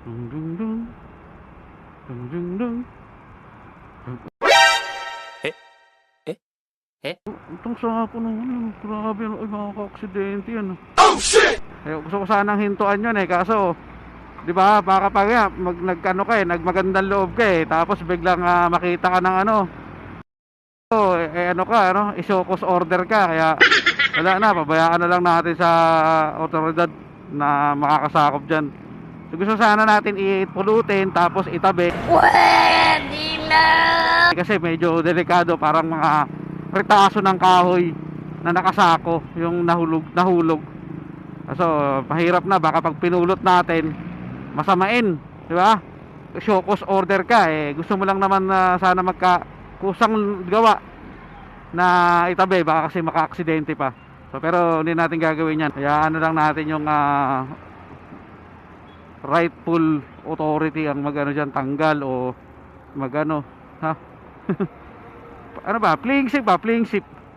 Dung dung dung. Dung dung dung. Eh? Eh? Eh? Itong sapo naman, grabe, ay makaka-aksidente yan. Oh shit! Eh, gusto ko sanang hintuan yun kaso, di ba, baka pag nagkano ka nagmagandang loob ka tapos biglang makita ka ng ano, ano ka, i-show cause order ka, kaya wala na, pabayaan na lang natin sa otoridad na makakasakop dyan. So, gusto sana natin ipulutin tapos itabi. Pwede na! Kasi medyo delikado, parang mga retaso ng kahoy na nakasako yung nahulog. So, mahirap na, baka pag pinulot natin, masamain, di ba? Show cause order ka gusto mo lang naman na sana kusang gawa na itabi, baka kasi maka-aksidente pa. So, pero hindi natin gagawin yan. Kaya ano lang natin yung rightful authority ang magano diyan, tanggal o magano, ha? Ano ba? Playing safe ba? Playing safe.